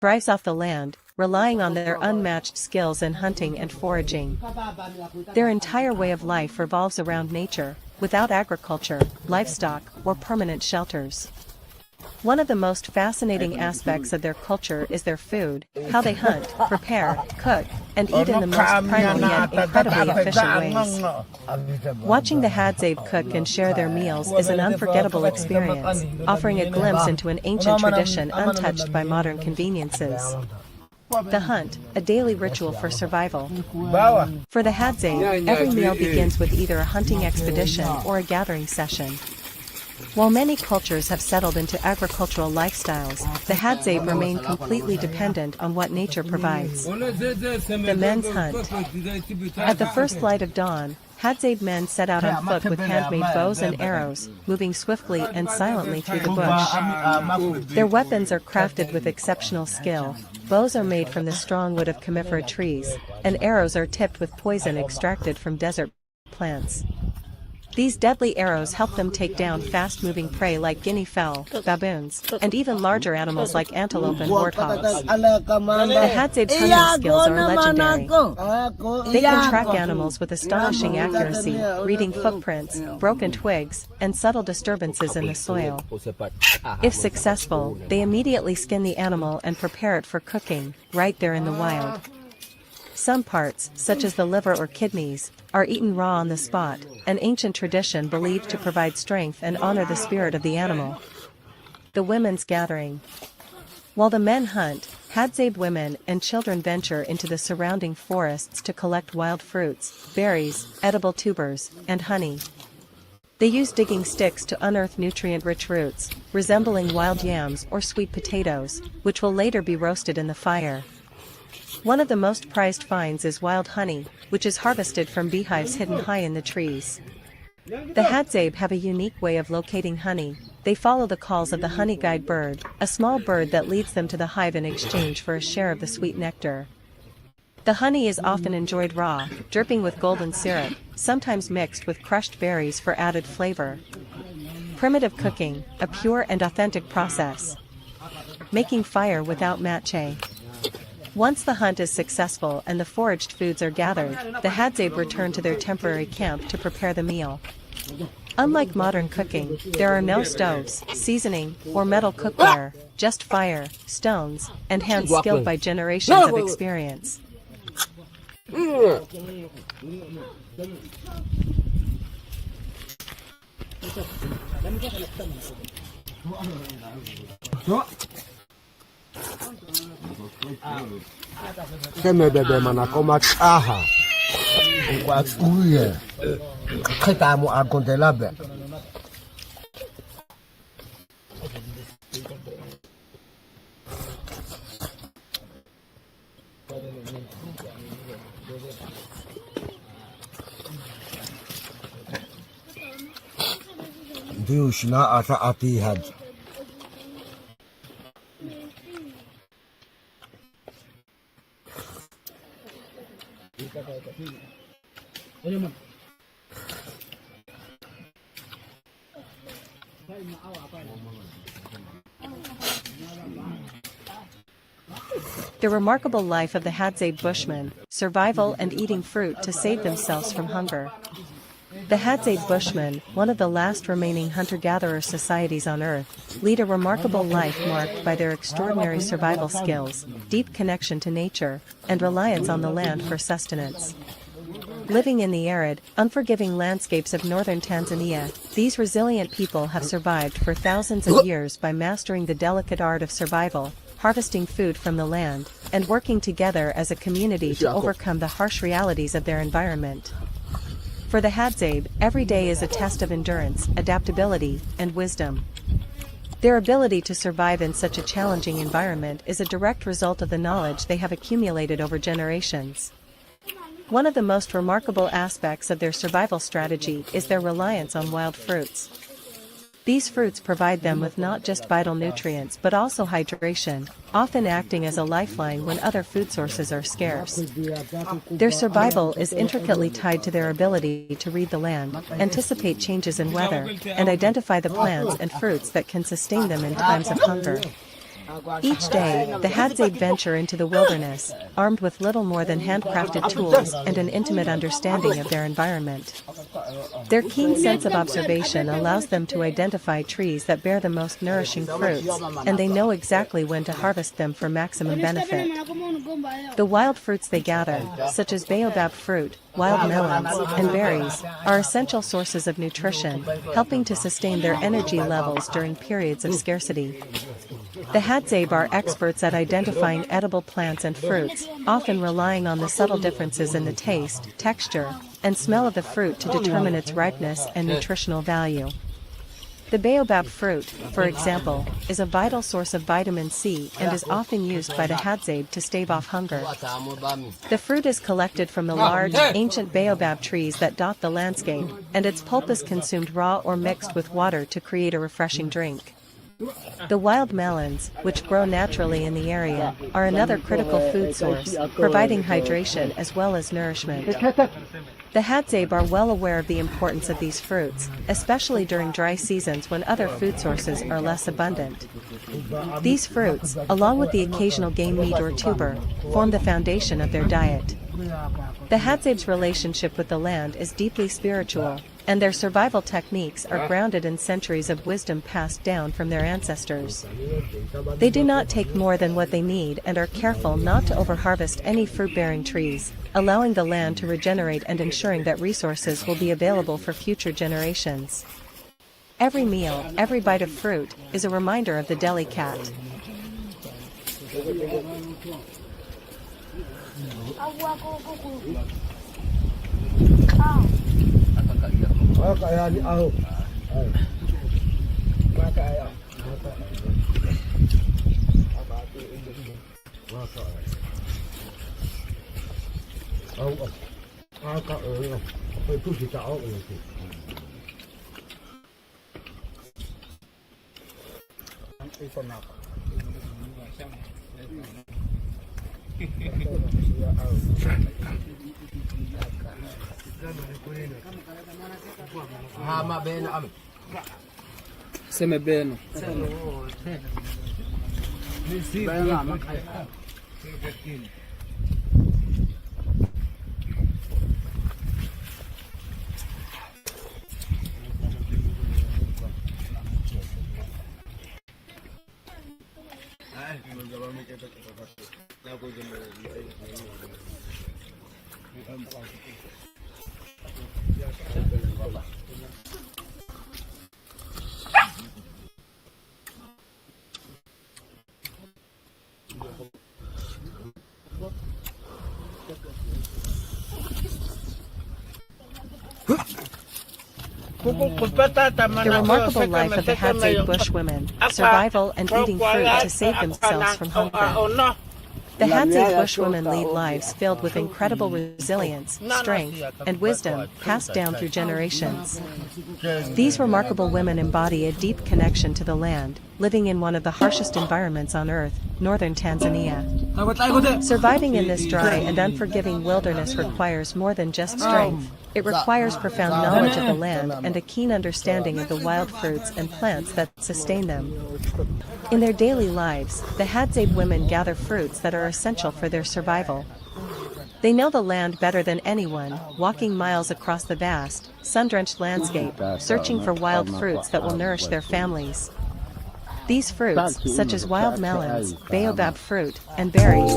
thrives off the land, relying on their unmatched skills in hunting and foraging. Their entire way of life revolves around nature, without agriculture, livestock, or permanent shelters. One of the most fascinating aspects of their culture is their food, how they hunt, prepare, cook, and eat in the most primal yet incredibly efficient ways. Watching the Hadzabe cook and share their meals is an unforgettable experience, offering a glimpse into an ancient tradition untouched by modern conveniences. The hunt, a daily ritual for survival. For the Hadzabe, every meal begins with either a hunting expedition or a gathering session. While many cultures have settled into agricultural lifestyles, the Hadzabe remain completely dependent on what nature provides. The men's hunt. At the first light of dawn, Hadzabe men set out on foot with handmade bows and arrows, moving swiftly and silently through the bush. Their weapons are crafted with exceptional skill. Bows are made from the strong wood of coniferous trees, and arrows are tipped with poison extracted from desert plants. These deadly arrows help them take down fast-moving prey like guinea fowl, baboons, and even larger animals like antelope and warthogs. The Hadzabe's hunting skills are legendary. They can track animals with astonishing accuracy, reading footprints, broken twigs, and subtle disturbances in the soil. If successful, they immediately skin the animal and prepare it for cooking, right there in the wild. Some parts, such as the liver or kidneys, are eaten raw on the spot, an ancient tradition believed to provide strength and honor the spirit of the animal. The women's gathering. While the men hunt, Hadzabe women and children venture into the surrounding forests to collect wild fruits, berries, edible tubers, and honey. They use digging sticks to unearth nutrient-rich roots, resembling wild yams or sweet potatoes, which will later be roasted in the fire. One of the most prized finds is wild honey, which is harvested from beehives hidden high in the trees. The Hadzabe have a unique way of locating honey. They follow the calls of the honey guide bird, a small bird that leads them to the hive in exchange for a share of the sweet nectar. The honey is often enjoyed raw, dripping with golden syrup, sometimes mixed with crushed berries for added flavor. Primitive cooking, a pure and authentic process. Making fire without matche. Once the hunt is successful and the foraged foods are gathered, the Hadzabe return to their temporary camp to prepare the meal. Unlike modern cooking, there are no stoves, seasoning, or metal cookware, just fire, stones, and hands skilled by generations of experience. Keme bebe mana koma chaha kwa kuye kheta mo akontela be Diu shina ata ati had The remarkable life of the Hadzabe Bushmen, survival and eating fruit to save themselves from hunger. The Hadzabe Bushmen, one of the last remaining hunter-gatherer societies on Earth, lead a remarkable life marked by their extraordinary survival skills, deep connection to nature, and reliance on the land for sustenance. Living in the arid, unforgiving landscapes of northern Tanzania, these resilient people have survived for thousands of years by mastering the delicate art of survival, harvesting food from the land, and working together as a community to overcome the harsh realities of their environment. For the Hadzabe, every day is a test of endurance, adaptability, and wisdom. Their ability to survive in such a challenging environment is a direct result of the knowledge they have accumulated over generations. One of the most remarkable aspects of their survival strategy is their reliance on wild fruits. These fruits provide them with not just vital nutrients but also hydration, often acting as a lifeline when other food sources are scarce. Their survival is intricately tied to their ability to read the land, anticipate changes in weather, and identify the plants and fruits that can sustain them in times of hunger. Each day, the Hadzabe venture into the wilderness, armed with little more than handcrafted tools and an intimate understanding of their environment. Their keen sense of observation allows them to identify trees that bear the most nourishing fruits, and they know exactly when to harvest them for maximum benefit. The wild fruits they gather, such as baobab fruit, wild melons, and berries, are essential sources of nutrition, helping to sustain their energy levels during periods of scarcity. The Hadzabe are experts at identifying edible plants and fruits, often relying on the subtle differences in the taste, texture, and smell of the fruit to determine its ripeness and nutritional value. The baobab fruit, for example, is a vital source of vitamin C and is often used by the Hadzabe to stave off hunger. The fruit is collected from the large, ancient baobab trees that dot the landscape, and its pulp is consumed raw or mixed with water to create a refreshing drink. The wild melons, which grow naturally in the area, are another critical food source, providing hydration as well as nourishment. The Hadzabe are well aware of the importance of these fruits, especially during dry seasons when other food sources are less abundant. These fruits, along with the occasional game meat or tuber, form the foundation of their diet. The Hadzabe's relationship with the land is deeply spiritual, and their survival techniques are grounded in centuries of wisdom passed down from their ancestors. They do not take more than what they need and are careful not to overharvest any fruit-bearing trees, allowing the land to regenerate and ensuring that resources will be available for future generations. Every meal, every bite of fruit, is a reminder of the Delhi cat. Semebeno. The remarkable life of the Hadzabe bush women, survival and eating fruit to save themselves from hunger. The Hadzabe bush women lead lives filled with incredible resilience, strength, and wisdom passed down through generations. These remarkable women embody a deep connection to the land, living in one of the harshest environments on Earth, northern Tanzania. Surviving in this dry and unforgiving wilderness requires more than just strength. It requires profound knowledge of the land and a keen understanding of the wild fruits and plants that sustain them. In their daily lives, the Hadzabe women gather fruits that are essential for their survival. They know the land better than anyone, walking miles across the vast, sun-drenched landscape, searching for wild fruits that will nourish their families. These fruits, such as wild melons, baobab fruit, and berries,